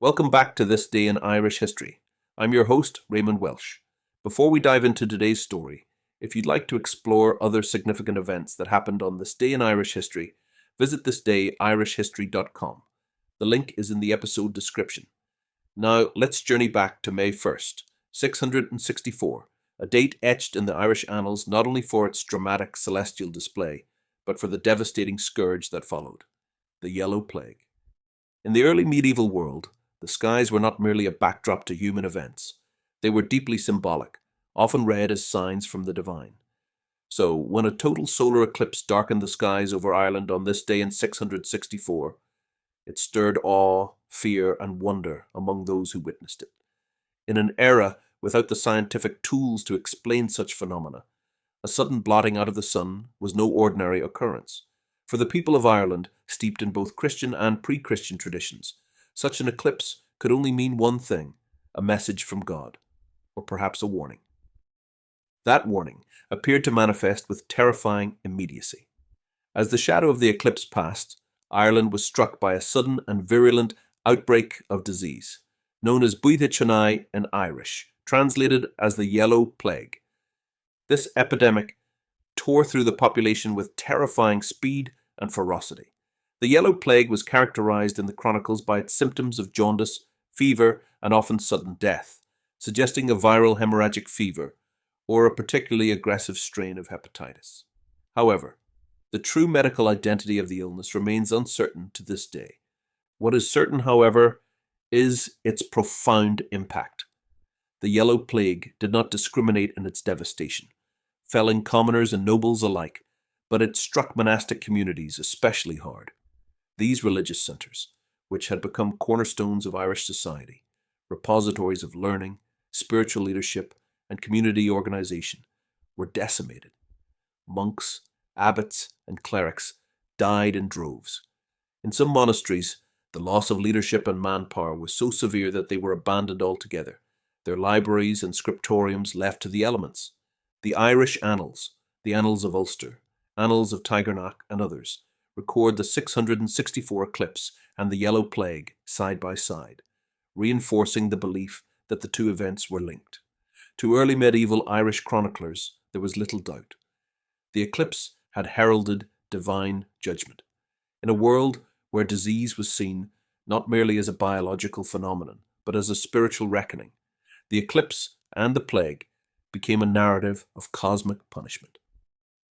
Welcome back to This Day in Irish History. I'm your host, Raymond Welsh. Before we dive into today's story, if you'd like to explore other significant events that happened on this day in Irish history, visit thisdayirishhistory.com. The link is in the episode description. Now, let's journey back to May 1st, 664, a date etched in the Irish Annals not only for its dramatic celestial display, but for the devastating scourge that followed, the Yellow Plague. In the early medieval world, the skies were not merely a backdrop to human events. They were deeply symbolic, often read as signs from the divine. So, when a total solar eclipse darkened the skies over Ireland on this day in 664, it stirred awe, fear, and wonder among those who witnessed it. In an era without the scientific tools to explain such phenomena, a sudden blotting out of the sun was no ordinary occurrence. For the people of Ireland, steeped in both Christian and pre-Christian traditions, such an eclipse could only mean one thing: a message from God, or perhaps a warning. That warning appeared to manifest with terrifying immediacy. As the shadow of the eclipse passed, Ireland was struck by a sudden and virulent outbreak of disease, known as buidhe chonaill in Irish, translated as the Yellow Plague. This epidemic tore through the population with terrifying speed and ferocity. The Yellow Plague was characterized in the chronicles by its symptoms of jaundice, fever, and often sudden death, suggesting a viral hemorrhagic fever or a particularly aggressive strain of hepatitis. However, the true medical identity of the illness remains uncertain to this day. What is certain, however, is its profound impact. The Yellow Plague did not discriminate in its devastation, felling commoners and nobles alike, but it struck monastic communities especially hard. These religious centres, which had become cornerstones of Irish society, repositories of learning, spiritual leadership, and community organisation, were decimated. Monks, abbots, and clerics died in droves. In some monasteries, the loss of leadership and manpower was so severe that they were abandoned altogether, their libraries and scriptoriums left to the elements. The Irish Annals, the Annals of Ulster, Annals of Tigernach, and others record the 664 eclipse and the Yellow Plague side by side, reinforcing the belief that the two events were linked. To early medieval Irish chroniclers, there was little doubt. The eclipse had heralded divine judgment. In a world where disease was seen not merely as a biological phenomenon, but as a spiritual reckoning, the eclipse and the plague became a narrative of cosmic punishment.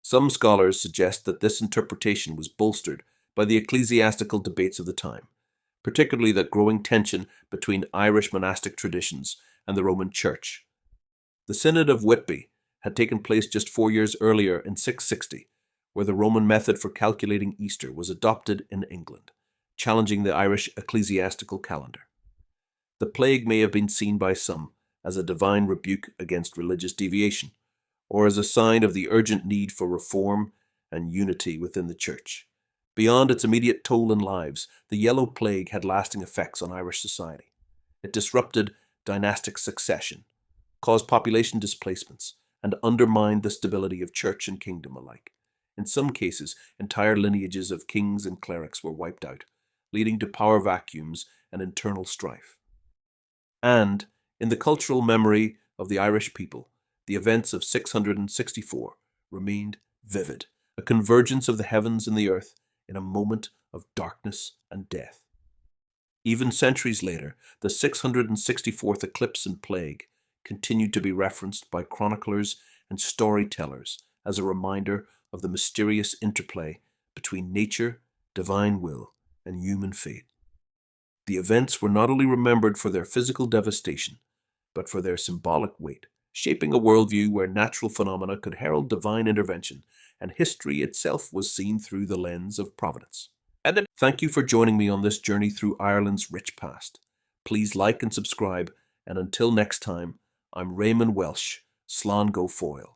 Some scholars suggest that this interpretation was bolstered by the ecclesiastical debates of the time, particularly the growing tension between Irish monastic traditions and the Roman Church. The Synod of Whitby had taken place just 4 years earlier in 660, where the Roman method for calculating Easter was adopted in England, challenging the Irish ecclesiastical calendar. The plague may have been seen by some as a divine rebuke against religious deviation, or as a sign of the urgent need for reform and unity within the Church. Beyond its immediate toll in lives, the Yellow Plague had lasting effects on Irish society. It disrupted dynastic succession, caused population displacements, and undermined the stability of church and kingdom alike. In some cases, entire lineages of kings and clerics were wiped out, leading to power vacuums and internal strife. And, in the cultural memory of the Irish people, the events of 664 remained vivid, a convergence of the heavens and the earth in a moment of darkness and death. Even centuries later, the 664th eclipse and plague continued to be referenced by chroniclers and storytellers as a reminder of the mysterious interplay between nature, divine will, and human fate. The events were not only remembered for their physical devastation, but for their symbolic weight, shaping a worldview where natural phenomena could herald divine intervention, and history itself was seen through the lens of providence. Thank you for joining me on this journey through Ireland's rich past. Please like and subscribe, and until next time, I'm Raymond Welsh, Slán go Fóill.